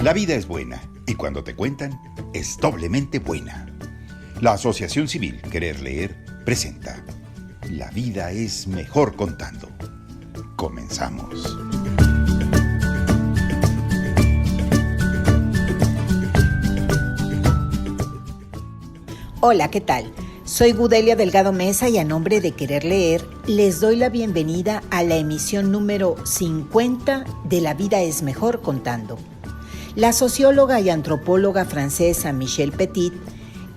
La vida es buena y cuando te cuentan, es doblemente buena. La Asociación Civil Querer Leer presenta La vida es mejor contando. Comenzamos. Hola, ¿qué tal? Soy Gudelia Delgado Mesa y a nombre de Querer Leer les doy la bienvenida a la emisión número 50 de La vida es mejor contando. La socióloga y antropóloga francesa Michel Petit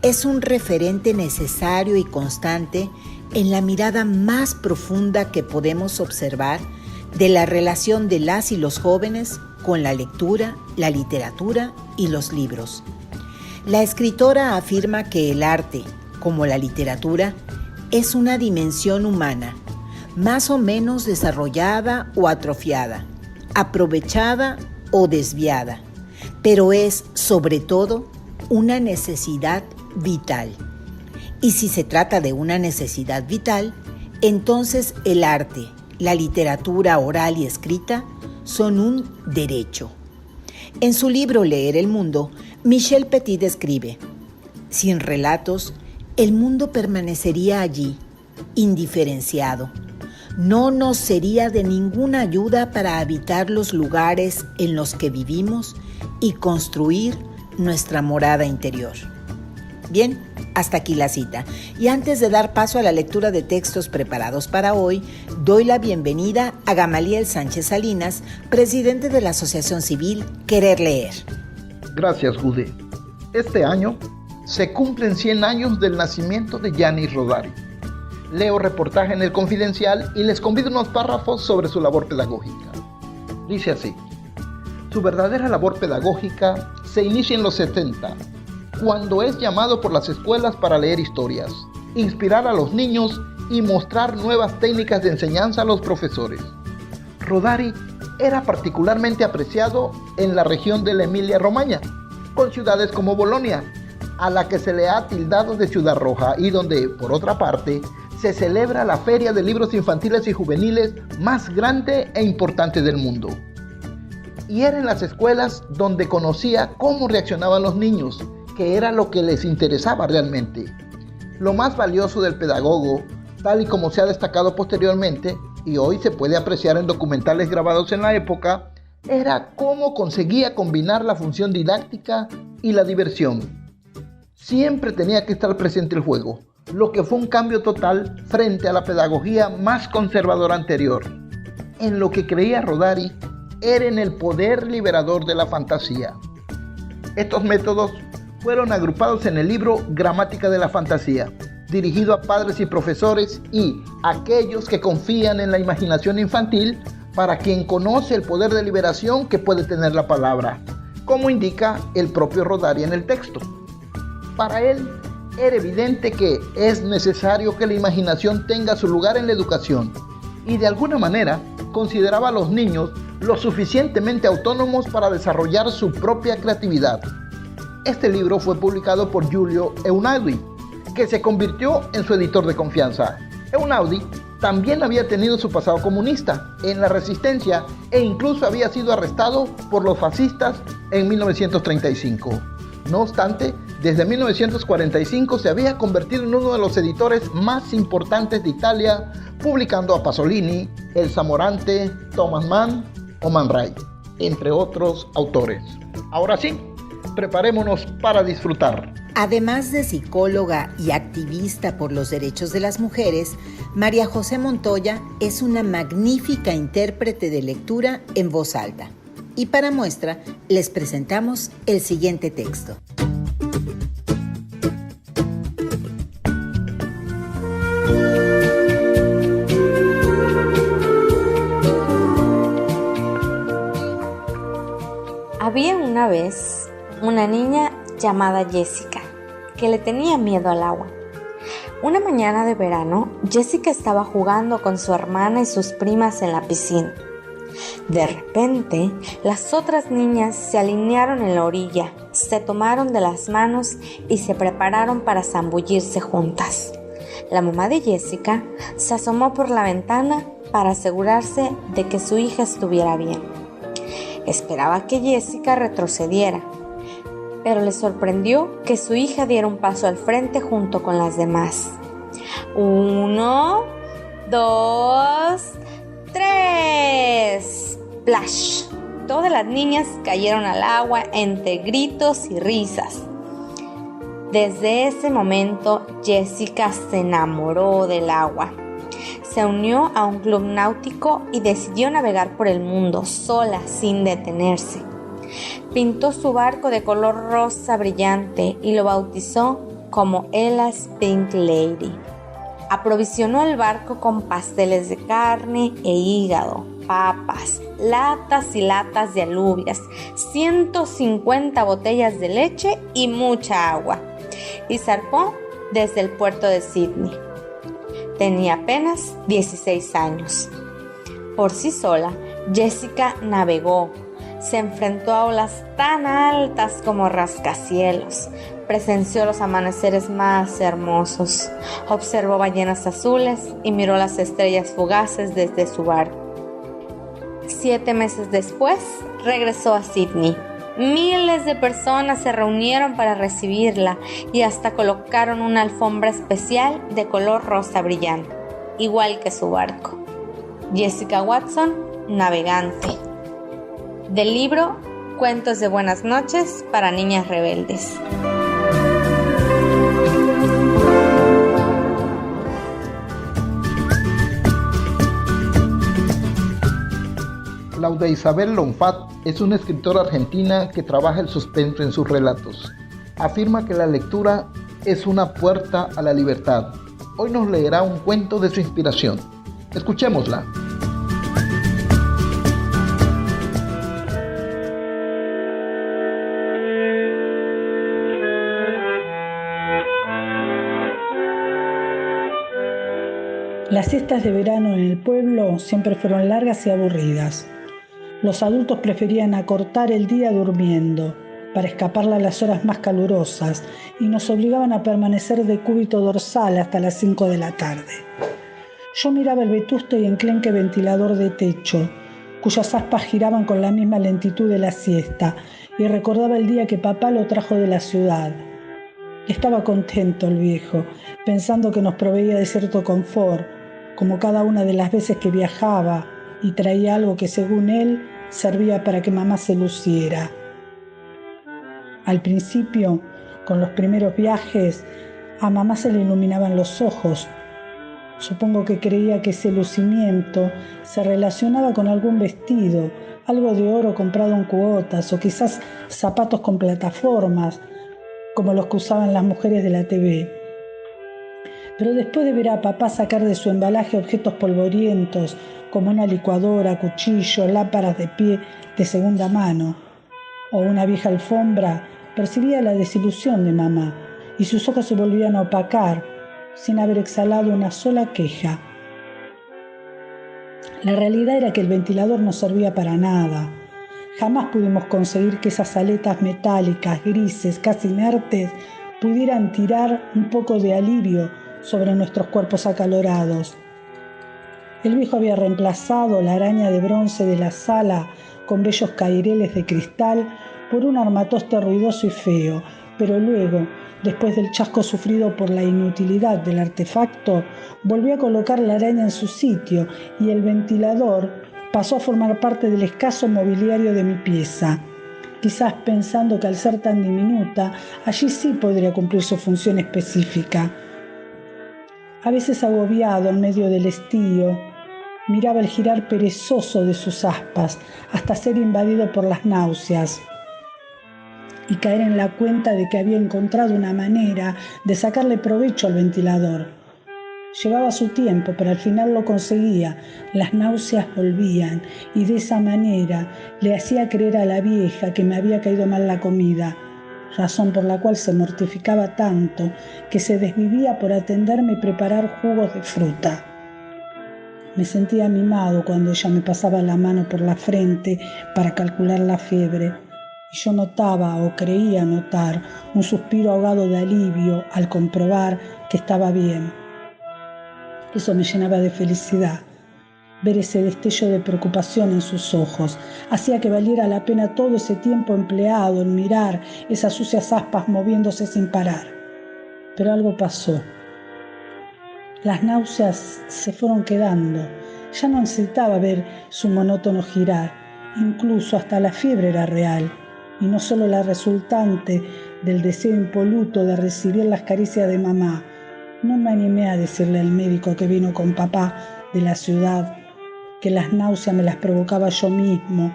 es un referente necesario y constante en la mirada más profunda que podemos observar de la relación de las y los jóvenes con la lectura, la literatura y los libros. La escritora afirma que el arte, como la literatura, es una dimensión humana, más o menos desarrollada o atrofiada, aprovechada o desviada, pero es, sobre todo, una necesidad vital. Y si se trata de una necesidad vital, entonces el arte, la literatura oral y escrita son un derecho. En su libro Leer el mundo, Michel Petit escribe: sin relatos, el mundo permanecería allí, indiferenciado. No nos sería de ninguna ayuda para habitar los lugares en los que vivimos y construir nuestra morada interior. Bien, hasta aquí la cita. Y antes de dar paso a la lectura de textos preparados para hoy, doy la bienvenida a Gamaliel Sánchez Salinas, presidente de la Asociación Civil Querer Leer. Gracias, Gude. Este año se cumplen 100 años del nacimiento de Yanis Rodari. Leo reportaje en El Confidencial y les convido unos párrafos sobre su labor pedagógica. Dice así: su verdadera labor pedagógica se inicia en los 70, cuando es llamado por las escuelas para leer historias, inspirar a los niños y mostrar nuevas técnicas de enseñanza a los profesores. Rodari era particularmente apreciado en la región de la Emilia-Romagna, con ciudades como Bolonia, a la que se le ha tildado de ciudad roja y donde, por otra parte, se celebra la feria de libros infantiles y juveniles más grande e importante del mundo. Y era en las escuelas donde conocía cómo reaccionaban los niños, que era lo que les interesaba realmente. Lo más valioso del pedagogo, tal y como se ha destacado posteriormente, y hoy se puede apreciar en documentales grabados en la época, era cómo conseguía combinar la función didáctica y la diversión. Siempre tenía que estar presente el juego, lo que fue un cambio total frente a la pedagogía más conservadora anterior. En lo que creía Rodari era en el poder liberador de la fantasía. Estos métodos fueron agrupados en el libro Gramática de la Fantasía, dirigido a padres y profesores y aquellos que confían en la imaginación infantil, para quien conoce el poder de liberación que puede tener la palabra, como indica el propio Rodari en el texto. Para él era evidente que es necesario que la imaginación tenga su lugar en la educación y de alguna manera consideraba a los niños lo suficientemente autónomos para desarrollar su propia creatividad. Este libro fue publicado por Giulio Einaudi, que se convirtió en su editor de confianza. Einaudi también había tenido su pasado comunista en la resistencia e incluso había sido arrestado por los fascistas en 1935. No obstante, desde 1945 se había convertido en uno de los editores más importantes de Italia, publicando a Pasolini, Elsa Morante, Thomas Mann o Man Ray, entre otros autores. Ahora sí, preparémonos para disfrutar. Además de psicóloga y activista por los derechos de las mujeres, María José Montoya es una magnífica intérprete de lectura en voz alta. Y para muestra, les presentamos el siguiente texto. Había una vez una niña llamada Jessica, que le tenía miedo al agua. Una mañana de verano, Jessica estaba jugando con su hermana y sus primas en la piscina. De repente, las otras niñas se alinearon en la orilla, se tomaron de las manos y se prepararon para zambullirse juntas. La mamá de Jessica se asomó por la ventana para asegurarse de que su hija estuviera bien. Esperaba que Jessica retrocediera, pero le sorprendió que su hija diera un paso al frente junto con las demás. 1, 2, 3. ¡Splash! Todas las niñas cayeron al agua entre gritos y risas. Desde ese momento, Jessica se enamoró del agua. Se unió a un club náutico y decidió navegar por el mundo sola, sin detenerse. Pintó su barco de color rosa brillante y lo bautizó como Ella's Pink Lady. Aprovisionó el barco con pasteles de carne e hígado, papas, latas y latas de alubias, 150 botellas de leche y mucha agua, y zarpó desde el puerto de Sydney. Tenía apenas 16 años. Por sí sola, Jessica navegó. Se enfrentó a olas tan altas como rascacielos. Presenció los amaneceres más hermosos. Observó ballenas azules y miró las estrellas fugaces desde su barco. 7 meses después, regresó a Sydney. Miles de personas se reunieron para recibirla y hasta colocaron una alfombra especial de color rosa brillante, igual que su barco. Jessica Watson, navegante. Del libro Cuentos de Buenas Noches para Niñas Rebeldes. Claudia Isabel Lonfat es una escritora argentina que trabaja el suspenso en sus relatos. Afirma que la lectura es una puerta a la libertad. Hoy nos leerá un cuento de su inspiración. Escuchémosla. Las siestas de verano en el pueblo siempre fueron largas y aburridas. Los adultos preferían acortar el día durmiendo para escaparle a las horas más calurosas y nos obligaban a permanecer de cúbito dorsal hasta las 5 de la tarde. Yo miraba el vetusto y enclenque ventilador de techo, cuyas aspas giraban con la misma lentitud de la siesta, y recordaba el día que papá lo trajo de la ciudad. Estaba contento el viejo, pensando que nos proveía de cierto confort, como cada una de las veces que viajaba, y traía algo que, según él, servía para que mamá se luciera. Al principio, con los primeros viajes, a mamá se le iluminaban los ojos. Supongo que creía que ese lucimiento se relacionaba con algún vestido, algo de oro comprado en cuotas, o quizás zapatos con plataformas, como los que usaban las mujeres de la TV. Pero después de ver a papá sacar de su embalaje objetos polvorientos, como una licuadora, cuchillo, lámparas de pie de segunda mano, o una vieja alfombra, percibía la desilusión de mamá, y sus ojos se volvían a opacar, sin haber exhalado una sola queja. La realidad era que el ventilador no servía para nada. Jamás pudimos conseguir que esas aletas metálicas, grises, casi inertes, pudieran tirar un poco de alivio sobre nuestros cuerpos acalorados. El viejo había reemplazado la araña de bronce de la sala con bellos caireles de cristal por un armatoste ruidoso y feo, pero luego, después del chasco sufrido por la inutilidad del artefacto, volvió a colocar la araña en su sitio y el ventilador pasó a formar parte del escaso mobiliario de mi pieza, quizás pensando que al ser tan diminuta, allí sí podría cumplir su función específica. A veces, agobiado en medio del estío, miraba el girar perezoso de sus aspas hasta ser invadido por las náuseas y caer en la cuenta de que había encontrado una manera de sacarle provecho al ventilador. Llevaba su tiempo, pero al final lo conseguía. Las náuseas volvían y de esa manera le hacía creer a la vieja que me había caído mal la comida, razón por la cual se mortificaba tanto que se desvivía por atenderme y preparar jugos de fruta. Me sentía mimado cuando ella me pasaba la mano por la frente para calcular la fiebre, y yo notaba o creía notar un suspiro ahogado de alivio al comprobar que estaba bien. Eso me llenaba de felicidad. Ver ese destello de preocupación en sus ojos hacía que valiera la pena todo ese tiempo empleado en mirar esas sucias aspas moviéndose sin parar. Pero algo pasó. Las náuseas se fueron quedando. Ya no necesitaba ver su monótono girar. Incluso hasta la fiebre era real, y no solo la resultante del deseo impoluto de recibir las caricias de mamá. No me animé a decirle al médico que vino con papá de la ciudad que las náuseas me las provocaba yo mismo,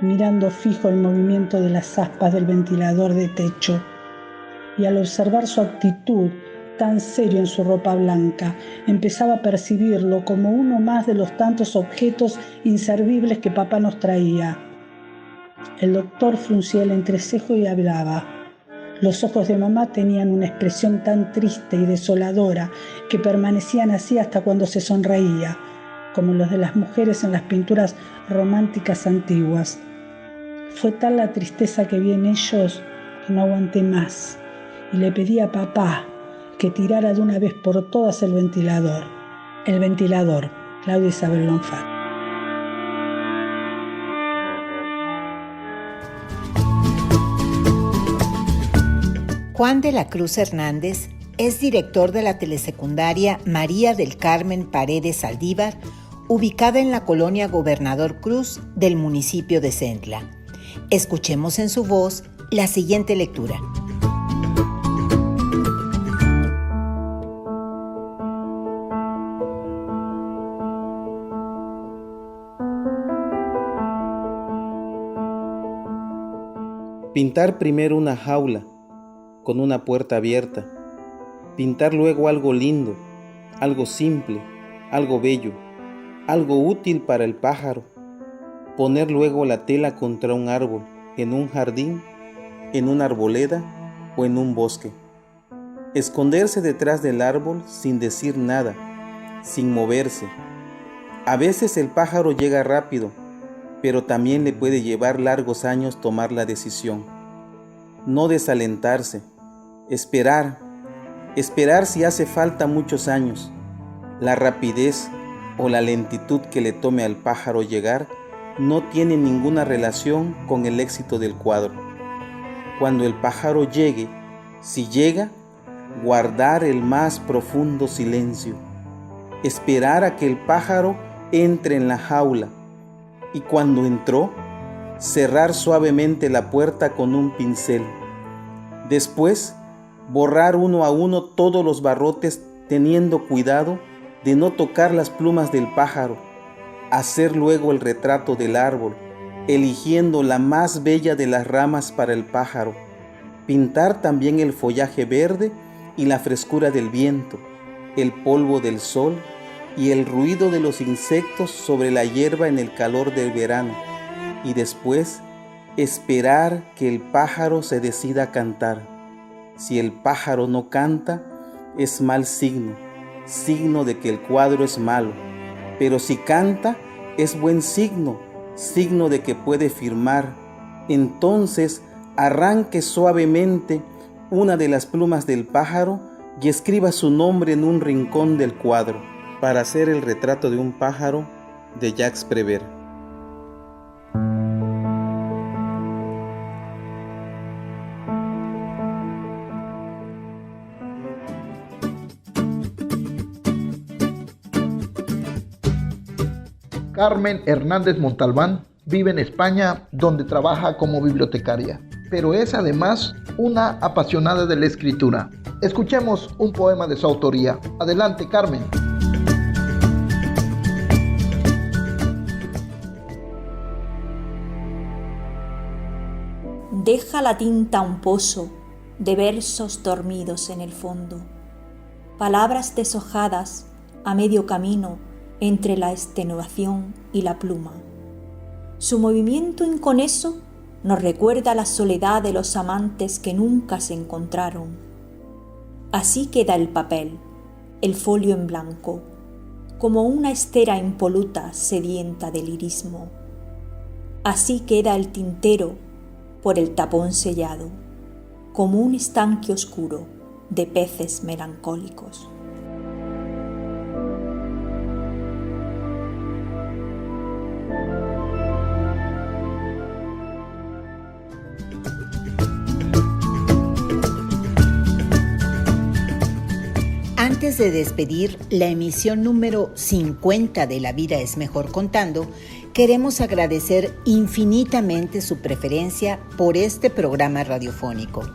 mirando fijo el movimiento de las aspas del ventilador de techo. Y al observar su actitud, tan serio en su ropa blanca, empezaba a percibirlo como uno más de los tantos objetos inservibles que papá nos traía. El doctor fruncía el entrecejo y hablaba. Los ojos de mamá tenían una expresión tan triste y desoladora que permanecían así hasta cuando se sonreía, como los de las mujeres en las pinturas románticas antiguas. Fue tal la tristeza que vi en ellos que no aguanté más y le pedí a papá que tirara de una vez por todas el ventilador. El ventilador, Claudia Isabel Lonfat. Juan de la Cruz Hernández es director de la telesecundaria María del Carmen Paredes Saldívar, ubicada en la colonia Gobernador Cruz del municipio de Centla. Escuchemos en su voz la siguiente lectura. Pintar primero una jaula con una puerta abierta. Pintar luego algo lindo, algo simple, algo bello, algo útil para el pájaro. Poner luego la tela contra un árbol, en un jardín, en una arboleda o en un bosque. Esconderse detrás del árbol sin decir nada, sin moverse. A veces el pájaro llega rápido, pero también le puede llevar largos años tomar la decisión. No desalentarse, esperar si hace falta muchos años. La rapidez o la lentitud que le tome al pájaro llegar no tiene ninguna relación con el éxito del cuadro. Cuando el pájaro llegue, si llega, guardar el más profundo silencio, esperar a que el pájaro entre en la jaula y cuando entró, cerrar suavemente la puerta con un pincel. Después, borrar uno a uno todos los barrotes teniendo cuidado de no tocar las plumas del pájaro. Hacer luego el retrato del árbol, eligiendo la más bella de las ramas para el pájaro. Pintar también el follaje verde y la frescura del viento, el polvo del sol y el ruido de los insectos sobre la hierba en el calor del verano. Y después, esperar que el pájaro se decida a cantar. Si el pájaro no canta, es mal signo, signo de que el cuadro es malo. Pero si canta, es buen signo, signo de que puede firmar. Entonces, arranque suavemente una de las plumas del pájaro y escriba su nombre en un rincón del cuadro, para hacer el retrato de un pájaro de Jacques Prévert. Carmen Hernández Montalbán vive en España, donde trabaja como bibliotecaria, pero es además una apasionada de la escritura. Escuchemos un poema de su autoría. Adelante, Carmen. Deja la tinta un pozo de versos dormidos en el fondo, palabras deshojadas a medio camino entre la extenuación y la pluma. Su movimiento inconeso nos recuerda la soledad de los amantes que nunca se encontraron. Así queda el papel, el folio en blanco, como una estera impoluta sedienta de lirismo. Así queda el tintero por el tapón sellado, como un estanque oscuro de peces melancólicos. antes de despedir la emisión número 50 de La Vida es Mejor Contando, queremos agradecer infinitamente su preferencia por este programa radiofónico.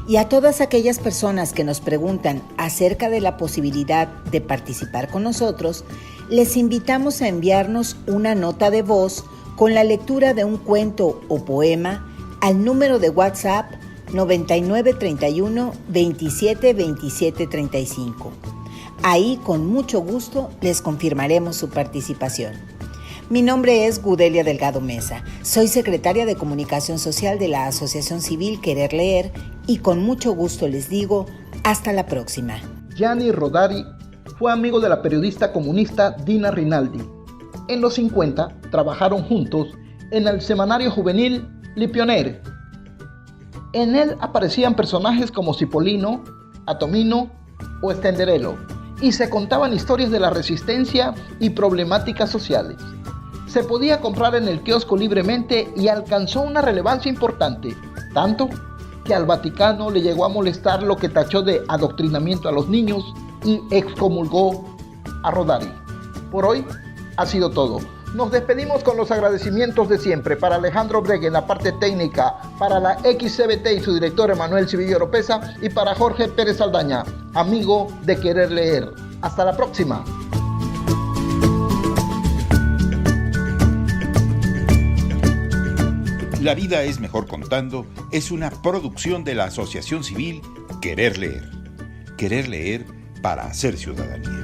Y a todas aquellas personas que nos preguntan acerca de la posibilidad de participar con nosotros, les invitamos a enviarnos una nota de voz con la lectura de un cuento o poema al número de WhatsApp 9931 27 27 35. Ahí con mucho gusto les confirmaremos su participación. Mi nombre es Gudelia Delgado Mesa, soy secretaria de Comunicación Social de la Asociación Civil Querer Leer y con mucho gusto les digo hasta la próxima. Gianni Rodari fue amigo de la periodista comunista Dina Rinaldi. En los 50 trabajaron juntos en el semanario juvenil Le Pionnier. En él aparecían personajes como Cipollino, Atomino o Stenderello y se contaban historias de la resistencia y problemáticas sociales. Se podía comprar en el kiosco libremente y alcanzó una relevancia importante, tanto que al Vaticano le llegó a molestar lo que tachó de adoctrinamiento a los niños y excomulgó a Rodari. Por hoy ha sido todo. Nos despedimos con los agradecimientos de siempre para Alejandro Bregue en la parte técnica, para la XCBT y su director Emanuel Civillo Oropesa y para Jorge Pérez Saldaña, amigo de Querer Leer. Hasta la próxima. La vida es mejor contando es una producción de la Asociación Civil Querer Leer. Querer leer para hacer ciudadanía.